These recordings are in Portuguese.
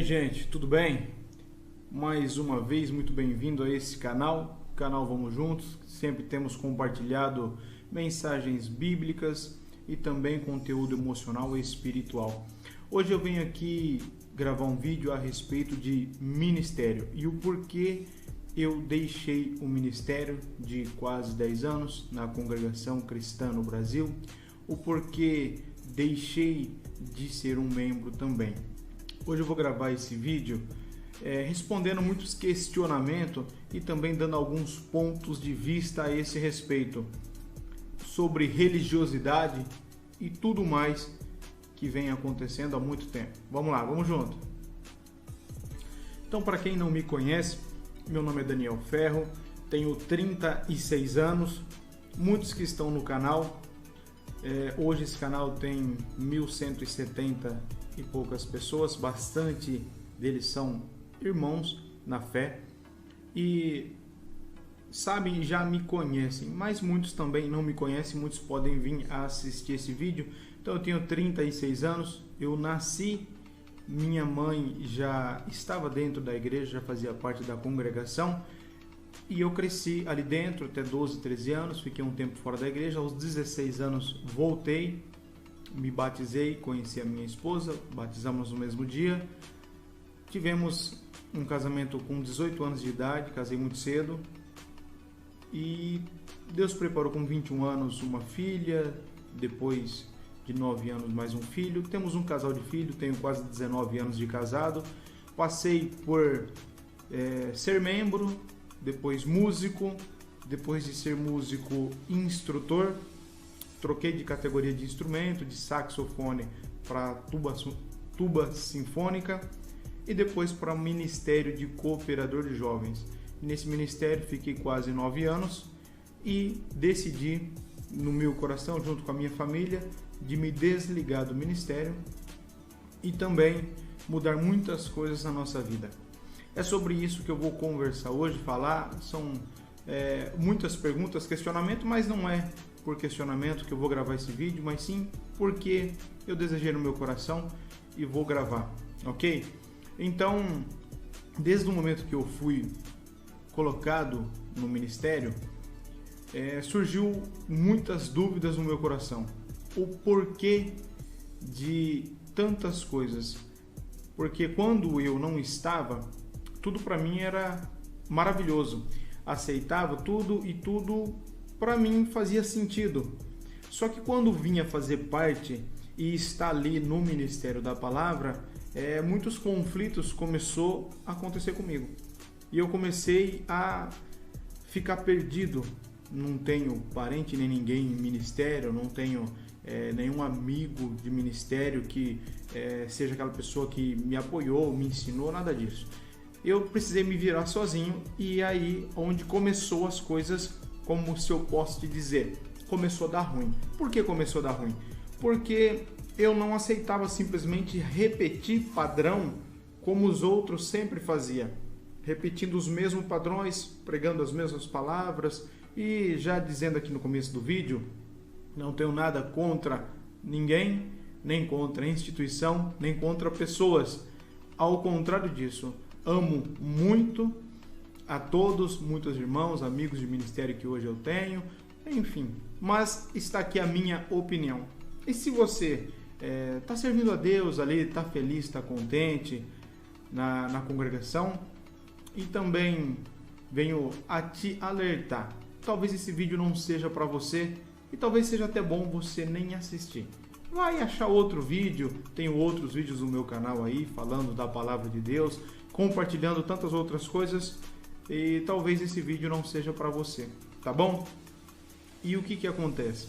gente, tudo bem? Mais uma vez, muito bem-vindo a esse canal, Vamos Juntos. Sempre temos compartilhado mensagens bíblicas e também conteúdo emocional e espiritual. Hoje eu venho aqui gravar um vídeo a respeito de ministério e o porquê eu deixei o ministério de quase 10 anos na congregação cristã no Brasil, o porquê deixei de ser um membro também. Hoje eu vou gravar esse vídeo respondendo muitos questionamentos e também dando alguns pontos de vista a esse respeito sobre religiosidade e tudo mais que vem acontecendo há muito tempo. Vamos lá, vamos junto. Então, para quem não me conhece, meu nome é Daniel Ferro, tenho 36 anos, muitos que estão no canal. Hoje esse canal tem 1.170 e poucas pessoas, bastante deles são irmãos na fé e sabem, já me conhecem, mas muitos também não me conhecem, muitos podem vir a assistir esse vídeo. Então eu tenho 36 anos, eu nasci, minha mãe já estava dentro da igreja, já fazia parte da congregação e eu cresci ali dentro até 12, 13 anos, fiquei um tempo fora da igreja, aos 16 anos voltei, me batizei, conheci a minha esposa, batizamos no mesmo dia, tivemos um casamento com 18 anos de idade, casei muito cedo e Deus preparou com 21 anos uma filha, depois de 9 anos mais um filho, temos um casal de filhos, tenho quase 19 anos de casado, passei por ser membro, depois músico, depois de ser músico instrutor, troquei de categoria de instrumento, de saxofone para tuba sinfônica e depois para ministério de cooperador de jovens. Nesse ministério fiquei quase 9 anos e decidi no meu coração, junto com a minha família, de me desligar do ministério e também mudar muitas coisas na nossa vida. É sobre isso que eu vou conversar hoje, falar, são muitas perguntas, questionamento, mas não é por questionamento que eu vou gravar esse vídeo, mas sim porque eu desejei no meu coração e vou gravar, ok? Então, desde o momento que eu fui colocado no ministério, surgiu muitas dúvidas no meu coração. O porquê de tantas coisas. Porque quando eu não estava, tudo para mim era maravilhoso. Aceitava tudo e tudo para mim fazia sentido. Só que quando vinha fazer parte e estar ali no Ministério da Palavra, muitos conflitos começou a acontecer comigo. E eu comecei a ficar perdido. Não tenho parente nem ninguém em ministério, não tenho nenhum amigo de ministério que seja aquela pessoa que me apoiou, me ensinou, nada disso. Eu precisei me virar sozinho e aí onde começou as coisas, como se eu posso te dizer, começou a dar ruim. Por que começou a dar ruim? Porque eu não aceitava simplesmente repetir padrão como os outros sempre faziam, repetindo os mesmos padrões, pregando as mesmas palavras e já dizendo aqui no começo do vídeo, não tenho nada contra ninguém, nem contra a instituição, nem contra pessoas. Ao contrário disso, amo muito a todos, muitos irmãos, amigos de ministério que hoje eu tenho, enfim. Mas está aqui a minha opinião. E se você está servindo a Deus ali, está feliz, está contente na congregação, e também venho a te alertar. Talvez esse vídeo não seja para você e talvez seja até bom você nem assistir. Vai achar outro vídeo, tenho outros vídeos no meu canal aí falando da palavra de Deus, compartilhando tantas outras coisas e talvez esse vídeo não seja para você, tá bom? E o que acontece?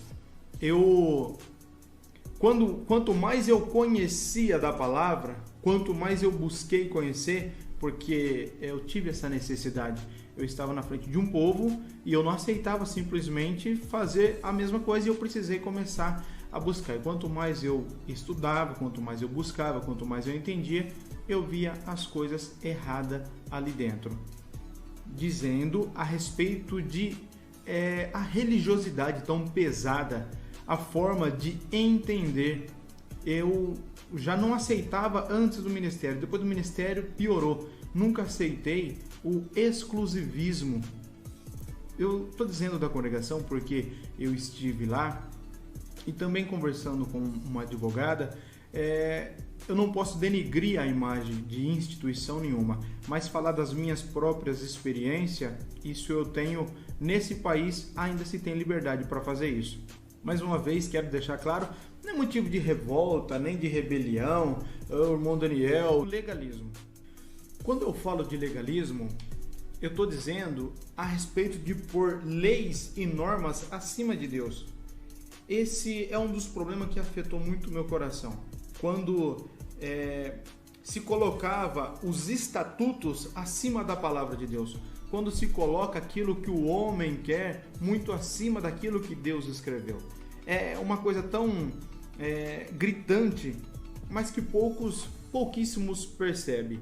Quanto mais eu conhecia da palavra, quanto mais eu busquei conhecer, porque eu tive essa necessidade. Eu estava na frente de um povo e eu não aceitava simplesmente fazer a mesma coisa e eu precisei começar a buscar. E quanto mais eu estudava, quanto mais eu buscava, quanto mais eu entendia, eu via as coisas erradas ali dentro. Dizendo a respeito de a religiosidade tão pesada, a forma de entender. Eu já não aceitava antes do ministério, depois do ministério piorou. Nunca aceitei o exclusivismo. Eu estou dizendo da congregação porque eu estive lá e também conversando com uma advogada. Eu não posso denigrir a imagem de instituição nenhuma, mas falar das minhas próprias experiências, isso eu tenho. Nesse país ainda se tem liberdade para fazer isso. Mais uma vez, quero deixar claro, não é motivo de revolta, nem de rebelião, irmão Daniel, legalismo. Quando eu falo de legalismo, eu estou dizendo a respeito de pôr leis e normas acima de Deus. Esse é um dos problemas que afetou muito o meu coração. Quando se colocava os estatutos acima da palavra de Deus. Quando se coloca aquilo que o homem quer muito acima daquilo que Deus escreveu. É uma coisa tão gritante, mas que pouquíssimos percebem.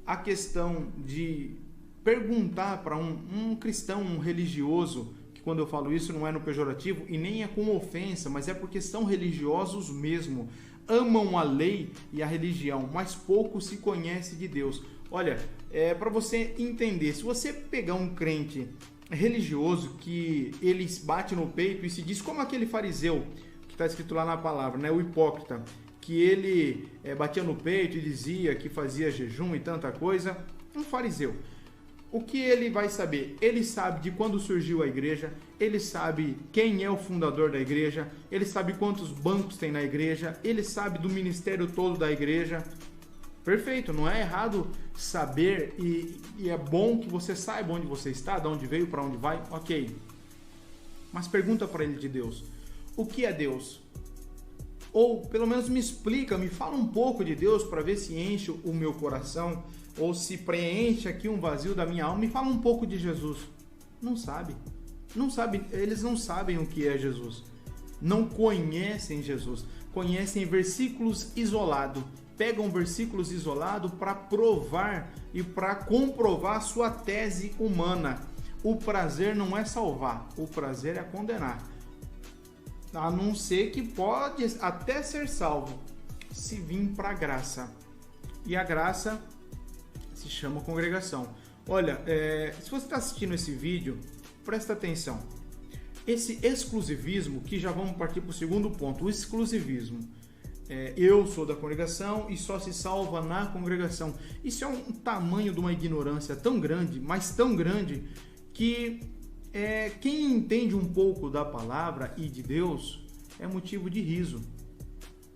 A questão de perguntar para um cristão, um religioso, que quando eu falo isso não é no pejorativo e nem é com ofensa, mas é porque são religiosos mesmo, amam a lei e a religião, mas pouco se conhece de Deus. Olha, para você entender, se você pegar um crente religioso que ele bate no peito e se diz como aquele fariseu que está escrito lá na palavra, né, o hipócrita, que ele batia no peito e dizia que fazia jejum e tanta coisa, um fariseu. O que ele vai saber? Ele sabe de quando surgiu a igreja, ele sabe quem é o fundador da igreja, ele sabe quantos bancos tem na igreja, ele sabe do ministério todo da igreja. Perfeito, não é errado saber e é bom que você saiba onde você está, de onde veio, para onde vai, ok. Mas pergunta para ele de Deus, o que é Deus? Ou pelo menos me explica, me fala um pouco de Deus para ver se enche o meu coração, ou se preenche aqui um vazio da minha alma. Me fala um pouco de Jesus. Não sabe. Não sabe, eles não sabem o que é Jesus. Não conhecem Jesus. Conhecem versículos isolados. Pegam versículos isolados para provar e para comprovar sua tese humana. O prazer não é salvar, o prazer é condenar. A não ser que pode até ser salvo se vir para a graça. E a graça se chama congregação. Olha, se você está assistindo esse vídeo, presta atenção. Esse exclusivismo, que já vamos partir para o segundo ponto, o exclusivismo. Eu sou da congregação e só se salva na congregação. Isso é um tamanho de uma ignorância tão grande, mas tão grande, que quem entende um pouco da palavra e de Deus é motivo de riso.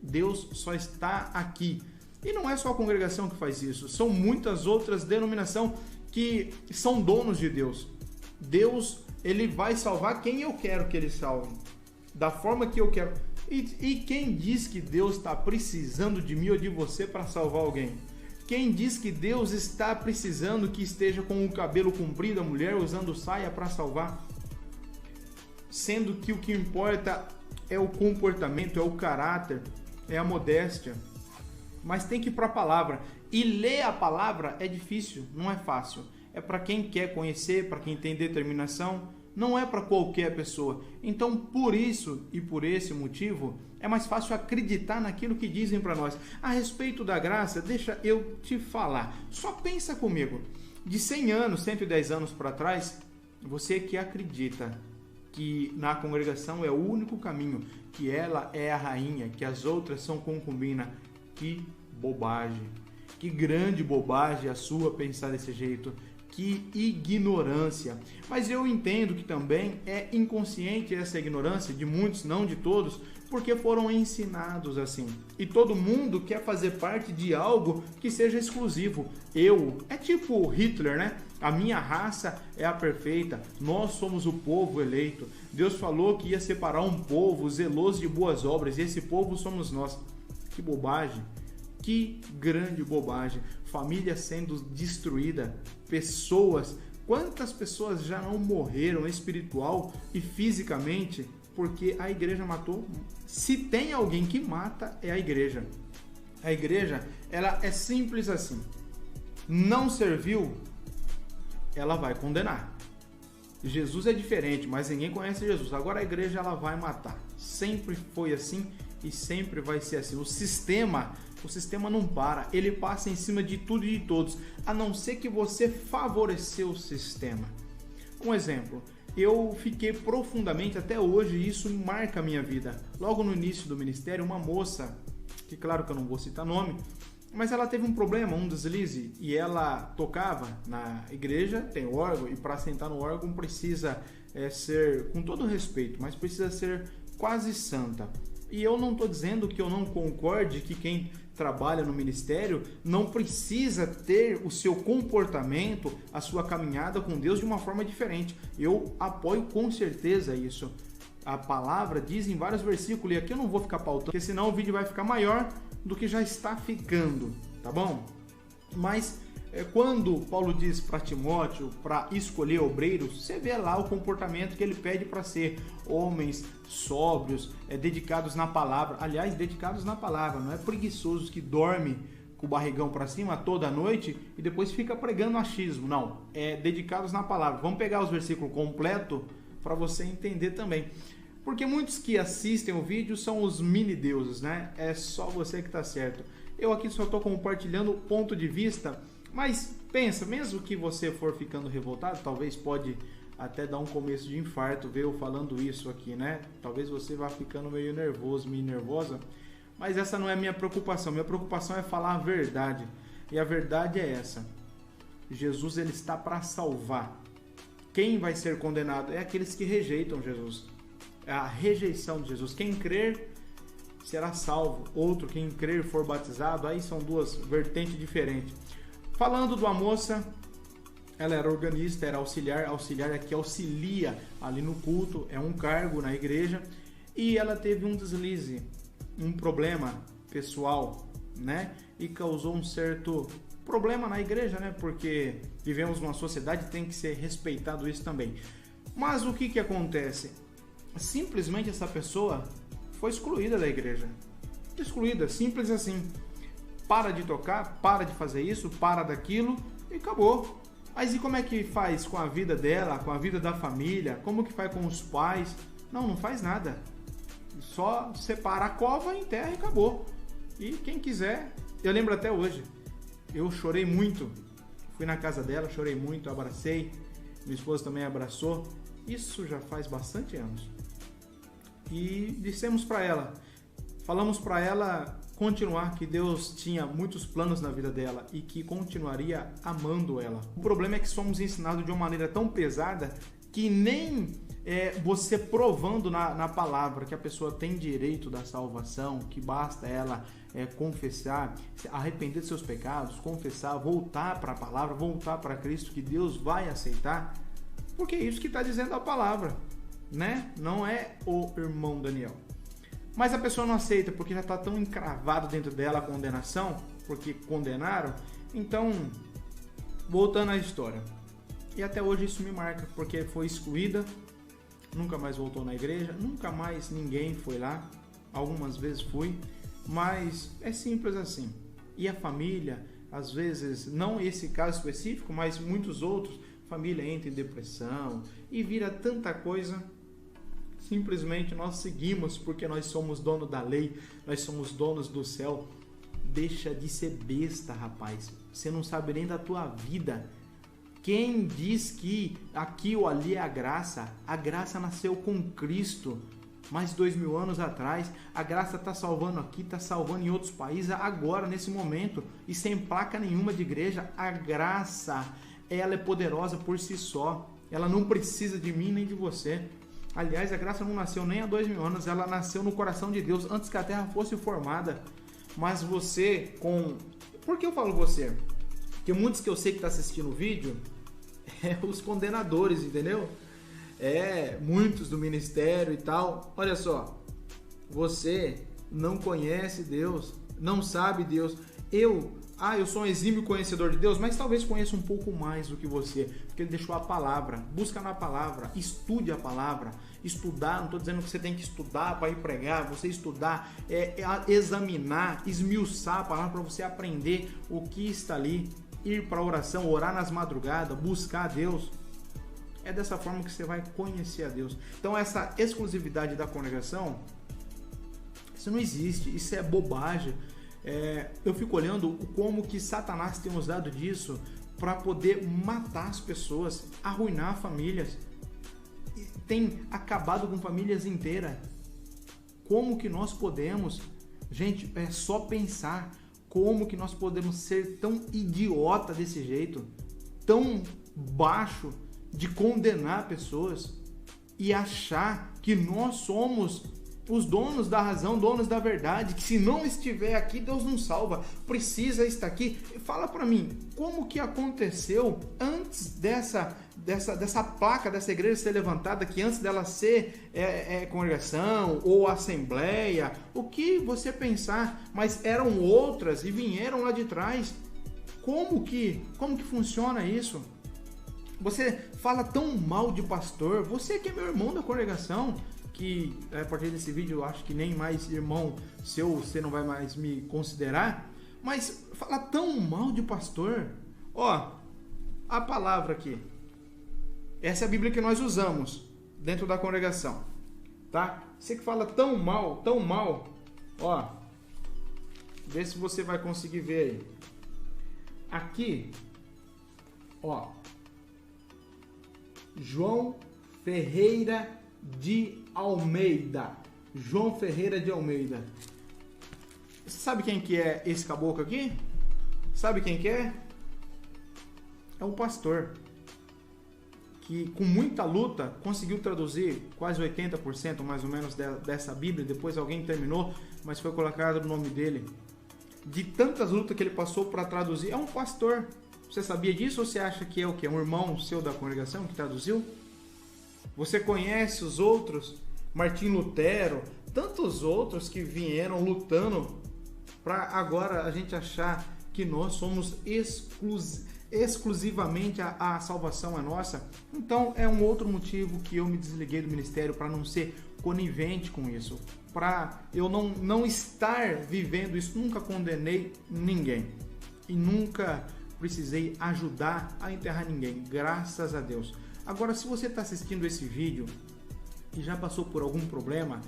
Deus só está aqui. E não é só a congregação que faz isso, são muitas outras denominações que são donos de Deus. Deus, ele vai salvar quem eu quero que ele salve, da forma que eu quero. E quem diz que Deus está precisando de mim ou de você para salvar alguém? Quem diz que Deus está precisando que esteja com o cabelo comprido, a mulher usando saia para salvar? Sendo que o que importa é o comportamento, é o caráter, é a modéstia. Mas tem que ir para a palavra. E ler a palavra é difícil, não é fácil. É para quem quer conhecer, para quem tem determinação. Não é para qualquer pessoa. Então, por isso e por esse motivo, é mais fácil acreditar naquilo que dizem para nós. A respeito da graça, deixa eu te falar. Só pensa comigo. De 100 anos, 110 anos para trás, você que acredita que na congregação é o único caminho, que ela é a rainha, que as outras são concubina. Que bobagem. Que grande bobagem a sua pensar desse jeito. Que ignorância. Mas eu entendo que também é inconsciente essa ignorância de muitos, não de todos, porque foram ensinados assim. E todo mundo quer fazer parte de algo que seja exclusivo. É tipo Hitler, né? A minha raça é a perfeita. Nós somos o povo eleito. Deus falou que ia separar um povo zeloso de boas obras, e esse povo somos nós. Que bobagem. Que grande bobagem. Família sendo destruída, pessoas, quantas pessoas já não morreram espiritual e fisicamente porque a igreja matou? Se tem alguém que mata, é a igreja. A igreja, ela é simples assim. Não serviu, ela vai condenar. Jesus é diferente, mas ninguém conhece Jesus. Agora a igreja, ela vai matar. Sempre foi assim e sempre vai ser assim. O sistema não para, ele passa em cima de tudo e de todos, a não ser que você favorecer o sistema. Um exemplo, eu fiquei profundamente, até hoje, isso marca a minha vida. Logo no início do ministério, uma moça, que claro que eu não vou citar nome, mas ela teve um problema, um deslize, e ela tocava na igreja, tem órgão, e para sentar no órgão precisa ser, com todo respeito, mas precisa ser quase santa. E eu não estou dizendo que eu não concorde que quem trabalha no ministério não precisa ter o seu comportamento, a sua caminhada com Deus de uma forma diferente. Eu apoio com certeza isso. A palavra diz em vários versículos, e aqui eu não vou ficar pautando, porque senão o vídeo vai ficar maior do que já está ficando, tá bom? Mas quando Paulo diz para Timóteo para escolher obreiros, você vê lá o comportamento que ele pede para ser homens sóbrios, dedicados na palavra. Aliás, dedicados na palavra, não é preguiçosos que dorme com o barrigão para cima toda noite e depois fica pregando achismo. Não, é dedicados na palavra. Vamos pegar os versículos completos para você entender também. Porque muitos que assistem o vídeo são os mini deuses, né? É só você que está certo. Eu aqui só estou compartilhando o ponto de vista, mas pensa, mesmo que você for ficando revoltado, talvez pode até dar um começo de infarto ver eu falando isso aqui, né? Talvez você vá ficando meio nervoso, meio nervosa, mas essa não é a minha preocupação. Minha preocupação é falar a verdade, e a verdade é essa: Jesus, ele está para salvar. Quem vai ser condenado é aqueles que rejeitam Jesus. É a rejeição de Jesus. Quem crer será salvo. Outro, quem crer for batizado. Aí são duas vertentes diferentes. Falando de uma moça, ela era organista, era auxiliar. Auxiliar é que auxilia ali no culto, é um cargo na igreja. E ela teve um deslize, um problema pessoal, né? E causou um certo problema na igreja, né? Porque vivemos numa sociedade e tem que ser respeitado isso também. Mas o que acontece? Simplesmente essa pessoa foi excluída da igreja. Excluída, simples assim. Para de tocar, para de fazer isso, para daquilo e acabou. Mas e como é que faz com a vida dela, com a vida da família? Como que faz com os pais? Não faz nada. Só separa a cova, enterra e acabou. E quem quiser, eu lembro até hoje, eu chorei muito. Fui na casa dela, chorei muito, abracei. Minha esposa também abraçou. Isso já faz bastante anos. E dissemos para ela, falamos para ela continuar, que Deus tinha muitos planos na vida dela e que continuaria amando ela. O problema é que somos ensinados de uma maneira tão pesada que nem você provando na palavra que a pessoa tem direito da salvação, que basta ela confessar, arrepender de seus pecados, confessar, voltar para a palavra, voltar para Cristo, que Deus vai aceitar, porque é isso que está dizendo a palavra, né? Não é o irmão Daniel. Mas a pessoa não aceita porque já está tão encravado dentro dela a condenação, porque condenaram. Então, voltando à história. E até hoje isso me marca, porque foi excluída, nunca mais voltou na igreja, nunca mais ninguém foi lá. Algumas vezes fui, mas é simples assim. E a família, às vezes, não esse caso específico, mas muitos outros, família entra em depressão e vira tanta coisa. Simplesmente nós seguimos porque nós somos dono da lei, nós somos donos do céu. Deixa de ser besta, rapaz. Você não sabe nem da tua vida. Quem diz que aqui ou ali é a graça nasceu com Cristo, mais de 2000 anos atrás. A graça está salvando aqui, está salvando em outros países agora, nesse momento, e sem placa nenhuma de igreja. A graça, ela é poderosa por si só. Ela não precisa de mim nem de você. Aliás, a graça não nasceu nem há 2000 anos, ela nasceu no coração de Deus antes que a terra fosse formada. Mas você, Por que eu falo você? Porque muitos que eu sei que estão assistindo o vídeo os condenadores, entendeu? Muitos do ministério e tal. Olha só, você não conhece Deus, não sabe Deus. Eu sou um exímio conhecedor de Deus, mas talvez conheça um pouco mais do que você, porque ele deixou a palavra. Busca na palavra, estude a palavra. Estudar, não estou dizendo que você tem que estudar para ir pregar, você estudar, examinar, esmiuçar a palavra para você aprender o que está ali, ir para a oração, orar nas madrugadas, buscar a Deus. É dessa forma que você vai conhecer a Deus. Então essa exclusividade da congregação, isso Isso não existe, isso é bobagem. Eu fico olhando como que Satanás tem usado disso para poder matar as pessoas, arruinar famílias. Tem acabado com famílias inteiras. Como que nós podemos, gente, é só pensar, como que nós podemos ser tão idiota desse jeito, tão baixo de condenar pessoas e achar que nós somos os donos da razão, donos da verdade, que se não estiver aqui, Deus não salva, precisa estar aqui. Fala para mim, como que aconteceu antes dessa placa dessa igreja ser levantada, que antes dela ser congregação ou assembleia, o que você pensar, mas eram outras e vieram lá de trás. Como que funciona isso? Você fala tão mal de pastor, você que é meu irmão da congregação, que a partir desse vídeo eu acho que nem mais irmão seu, você não vai mais me considerar, mas fala tão mal de pastor. Ó, a palavra aqui, essa é a Bíblia que nós usamos dentro da congregação, tá? Você que fala tão mal, ó, vê se você vai conseguir ver aí. Aqui, ó, João Ferreira de Almeida. João Ferreira de Almeida. Você sabe quem que é esse caboclo aqui? Sabe quem que é? É um pastor que com muita luta conseguiu traduzir quase 80% mais ou menos dessa Bíblia. Depois alguém terminou, mas foi colocado o nome dele. De tantas lutas que ele passou para traduzir, é um pastor. Você sabia disso ou você acha que é o quê? Um irmão seu da congregação que traduziu? Você conhece os outros? Martim Lutero, tantos outros que vieram lutando para agora a gente achar que nós somos exclusivamente a salvação é nossa. Então é um outro motivo que eu me desliguei do ministério, para não ser conivente com isso, para eu não estar vivendo isso. Nunca condenei ninguém e nunca precisei ajudar a enterrar ninguém, graças a Deus. Agora, se você está assistindo esse vídeo e já passou por algum problema,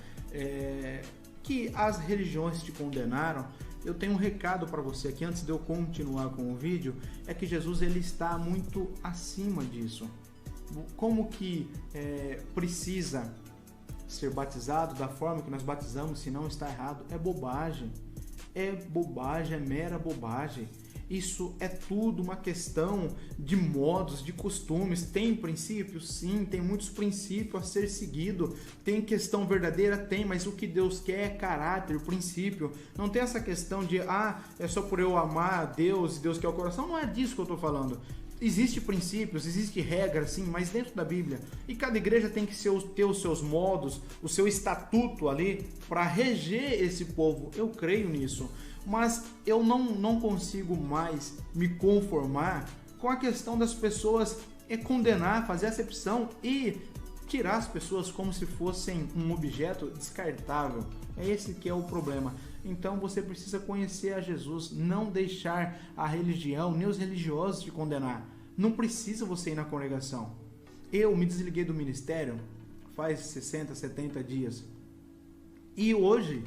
que as religiões te condenaram, eu tenho um recado para você aqui antes de eu continuar com o vídeo, é que Jesus ele está muito acima disso. Como que precisa ser batizado da forma que nós batizamos, se não está errado? É bobagem, é mera bobagem. Isso é tudo uma questão de modos, de costumes. Tem princípios? Sim, tem muitos princípios a ser seguido. Tem questão verdadeira? Tem, mas o que Deus quer é caráter, princípio. Não tem essa questão de, é só por eu amar a Deus e Deus quer o coração. Não é disso que eu estou falando. Existem princípios, existe regra, sim, mas dentro da Bíblia. E cada igreja tem que ter os seus modos, o seu estatuto ali para reger esse povo. Eu creio nisso. Mas eu não consigo mais me conformar com a questão das pessoas condenar, fazer acepção e tirar as pessoas como se fossem um objeto descartável. É esse que é o problema. Então você precisa conhecer a Jesus, não deixar a religião, nem os religiosos te condenar. Não precisa você ir na congregação. Eu me desliguei do ministério faz 60, 70 dias. E hoje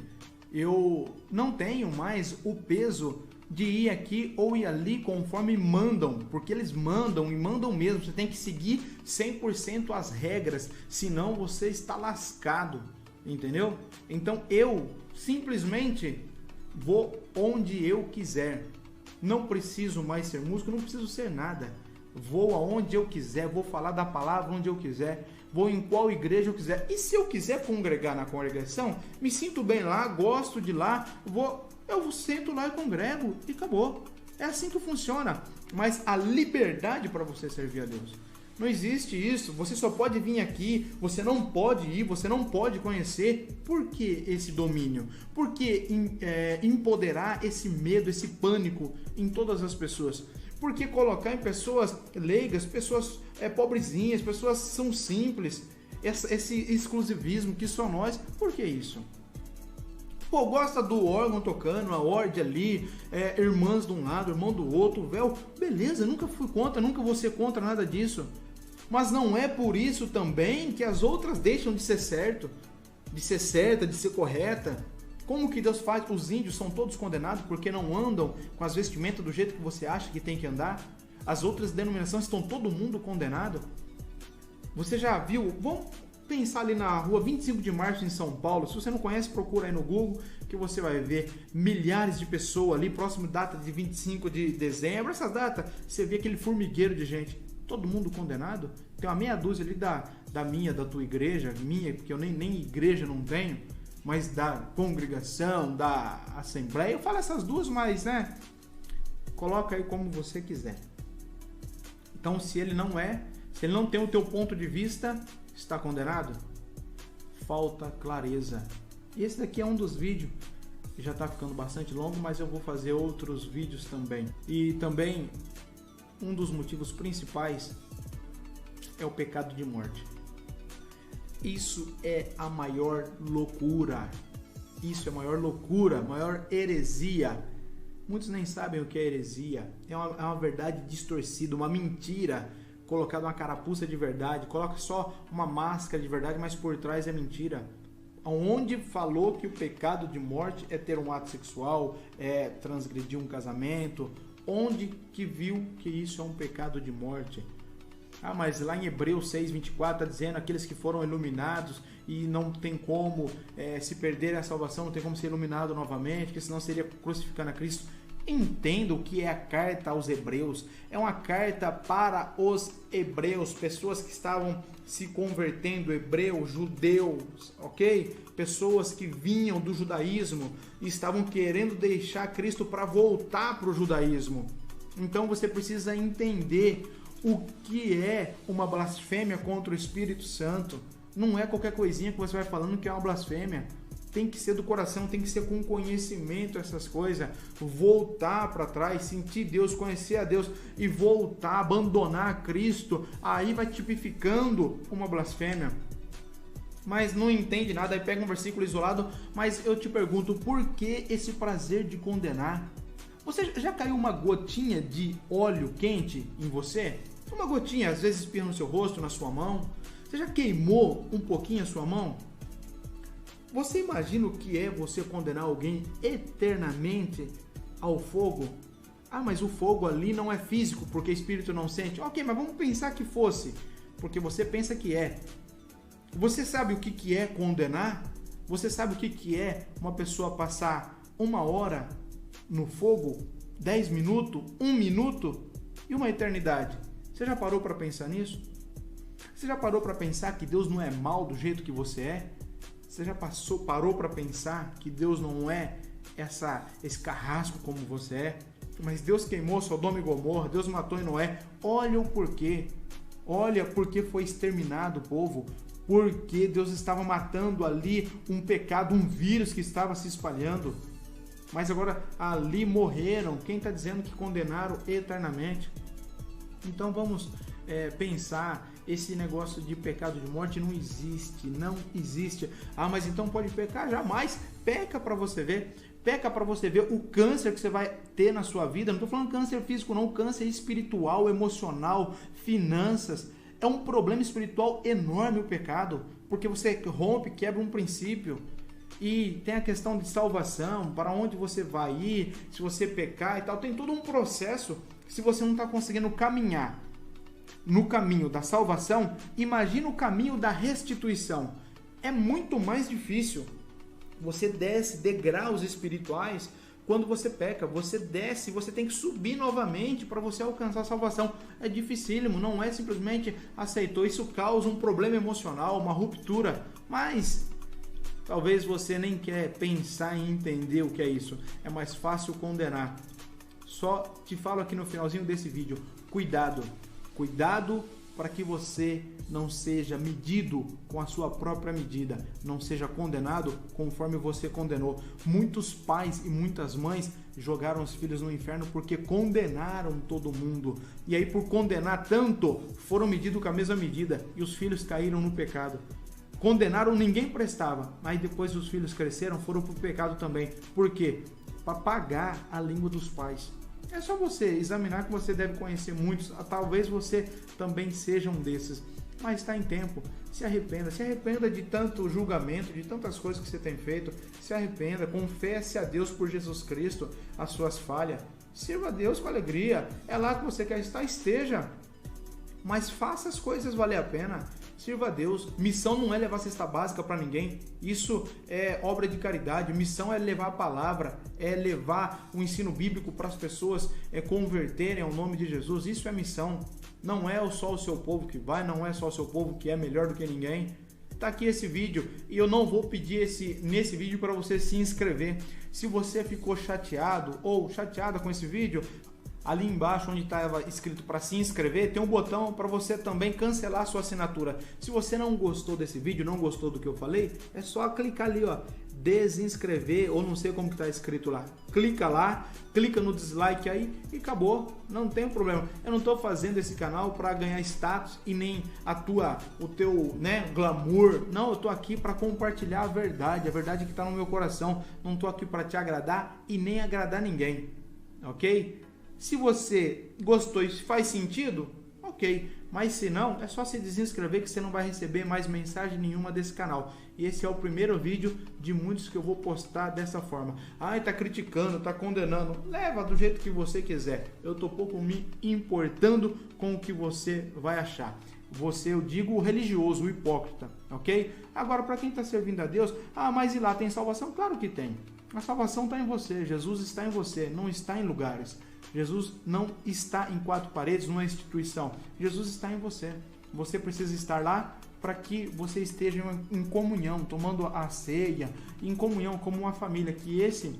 eu não tenho mais o peso de ir aqui ou ir ali conforme mandam, porque eles mandam e mandam mesmo. Você tem que seguir 100% as regras, senão você está lascado, entendeu? Então eu simplesmente vou onde eu quiser. Não preciso mais ser músico, não preciso ser nada. Vou aonde eu quiser, vou falar da palavra onde eu quiser, vou em qual igreja eu quiser. E se eu quiser congregar na congregação, me sinto bem lá, gosto de lá, eu sento lá e congrego e acabou. É assim que funciona. Mas a liberdade para você servir a Deus. Não existe isso. Você só pode vir aqui, você não pode ir, você não pode conhecer. Por que esse domínio? Por que empoderar esse medo, esse pânico em todas as pessoas? Por que colocar em pessoas leigas, pessoas pobrezinhas, pessoas que são simples, esse exclusivismo que só nós? Por que isso? Pô, gosta do órgão tocando, a orde ali, irmãs de um lado, irmão do outro, véu, beleza, nunca fui contra, nunca vou ser contra nada disso. Mas não é por isso também que as outras deixam de ser certo, de ser certa, de ser correta. Como que Deus faz? Os índios são todos condenados porque não andam com as vestimentas do jeito que você acha que tem que andar? As outras denominações estão todo mundo condenado? Você já viu? Vamos pensar ali na rua 25 de março em São Paulo. Se você não conhece, procura aí no Google que você vai ver milhares de pessoas ali, próximo data de 25 de dezembro. Essa data, você vê aquele formigueiro de gente. Todo mundo condenado? Tem uma meia dúzia ali da tua igreja, minha, porque eu nem igreja não tenho, mas da congregação, da assembleia. Eu falo essas duas, mas, né? Coloca aí como você quiser. Então, se ele não tem o teu ponto de vista, está condenado? Falta clareza. E esse daqui é um dos vídeos, já está ficando bastante longo, mas eu vou fazer outros vídeos também. E também, um dos motivos principais é o pecado de morte. Isso é a maior loucura. Isso é a maior loucura, a maior heresia. Muitos nem sabem o que é heresia. É uma verdade distorcida, uma mentira colocada uma carapuça de verdade. Coloca só uma máscara de verdade, mas por trás é mentira. Onde falou que o pecado de morte é ter um ato sexual, é transgredir um casamento? Onde que viu que isso é um pecado de morte? Ah, mas lá em Hebreus 6:24 está dizendo aqueles que foram iluminados e não tem como se perder a salvação, não tem como ser iluminado novamente, porque senão seria crucificando a Cristo. Entenda o que é a carta aos Hebreus. É uma carta para os hebreus, pessoas que estavam se convertendo, hebreus, judeus, ok? Pessoas que vinham do judaísmo e estavam querendo deixar Cristo para voltar para o judaísmo. Então você precisa entender o que é uma blasfêmia contra o Espírito Santo. Não é qualquer coisinha que você vai falando que é uma blasfêmia. Tem que ser do coração, tem que ser com conhecimento essas coisas. Voltar para trás, sentir Deus, conhecer a Deus e voltar, abandonar Cristo. Aí vai tipificando uma blasfêmia. Mas não entende nada, aí pega um versículo isolado. Mas eu te pergunto, por que esse prazer de condenar? Você já caiu uma gotinha de óleo quente em você? Uma gotinha, às vezes espirra no seu rosto, na sua mão. Você já queimou um pouquinho a sua mão? Você imagina o que é você condenar alguém eternamente ao fogo? Ah, mas o fogo ali não é físico, porque o espírito não sente. Ok, mas vamos pensar que fosse, porque você pensa que é. Você sabe o que é condenar? Você sabe o que é uma pessoa passar 1 hora no fogo, 10 minutos, 1 minuto e uma eternidade? Você já parou para pensar nisso? Você já parou para pensar que Deus não é mal do jeito que você é? Você já parou para pensar que Deus não é esse carrasco como você é? Mas Deus queimou Sodoma e Gomorra, Deus matou Noé. Olha o porquê. Olha porque foi exterminado o povo. Porque Deus estava matando ali um pecado, um vírus que estava se espalhando. Mas agora ali morreram. Quem está dizendo que condenaram eternamente? Então vamos pensar, esse negócio de pecado de morte não existe. Ah, mas então pode pecar? Jamais. Peca para você ver. Peca para você ver o câncer que você vai ter na sua vida. Não estou falando câncer físico não, câncer espiritual, emocional, finanças. É um problema espiritual enorme o pecado, porque você rompe, quebra um princípio. E tem a questão de salvação, para onde você vai ir, se você pecar e tal. Tem todo um processo. Se você não está conseguindo caminhar no caminho da salvação, imagina o caminho da restituição. É muito mais difícil. Você desce degraus espirituais quando você peca. Você desce, você tem que subir novamente para você alcançar a salvação. É dificílimo, não é simplesmente aceitou. Isso causa um problema emocional, uma ruptura. Mas talvez você nem quer pensar em entender o que é isso. É mais fácil condenar. Só te falo aqui no finalzinho desse vídeo, cuidado para que você não seja medido com a sua própria medida, não seja condenado conforme você condenou. Muitos pais e muitas mães jogaram os filhos no inferno porque condenaram todo mundo, e aí por condenar tanto, foram medidos com a mesma medida, e os filhos caíram no pecado. Condenaram, ninguém prestava, aí depois os filhos cresceram, foram para o pecado também. Por quê? Para pagar a língua dos pais. É só você examinar que você deve conhecer muitos, talvez você também seja um desses. mas está em tempo. Se arrependa de tanto julgamento, de tantas coisas que você tem feito. Se arrependa, confesse a Deus por Jesus Cristo as suas falhas. Sirva a Deus com alegria. É lá que você quer estar, esteja. Mas faça as coisas valer a pena. Sirva a Deus. Missão não é levar cesta básica para ninguém. Isso é obra de caridade. Missão é levar a palavra, é levar o ensino bíblico para as pessoas converterem ao nome de Jesus. Isso é missão. Não é só o seu povo que vai, não é só o seu povo que é melhor do que ninguém. Tá aqui esse vídeo e eu não vou pedir nesse vídeo para você se inscrever. Se você ficou chateado ou chateada com esse vídeo, ali embaixo onde estava escrito para se inscrever, tem um botão para você também cancelar a sua assinatura. Se você não gostou desse vídeo, não gostou do que eu falei, é só clicar ali, ó, desinscrever, ou não sei como que está escrito lá. Clica lá, clica no dislike aí e acabou, não tem problema. Eu não estou fazendo esse canal para ganhar status e nem o teu glamour. Não, eu estou aqui para compartilhar a verdade que está no meu coração. Não estou aqui para te agradar e nem agradar ninguém, ok? Se você gostou e faz sentido, ok. Mas se não, é só se desinscrever que você não vai receber mais mensagem nenhuma desse canal. E esse é o primeiro vídeo de muitos que eu vou postar dessa forma. Ai, tá criticando, tá condenando. Leva do jeito que você quiser. Eu tô pouco me importando com o que você vai achar. Você, eu digo o religioso, o hipócrita, ok? Agora, para quem está servindo a Deus, mas e lá tem salvação? Claro que tem. A salvação está em você, Jesus está em você, não está em lugares. Jesus não está em quatro paredes, numa instituição. Jesus está em você. Você precisa estar lá para que você esteja em comunhão, tomando a ceia, em comunhão como uma família, que esse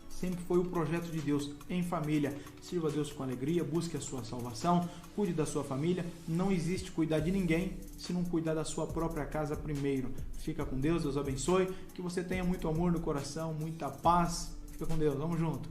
sempre foi o projeto de Deus, em família. Sirva a Deus com alegria, busque a sua salvação, cuide da sua família. Não existe cuidar de ninguém se não cuidar da sua própria casa primeiro. Fica com Deus, Deus abençoe, que você tenha muito amor no coração, muita paz. Fica com Deus, vamos junto.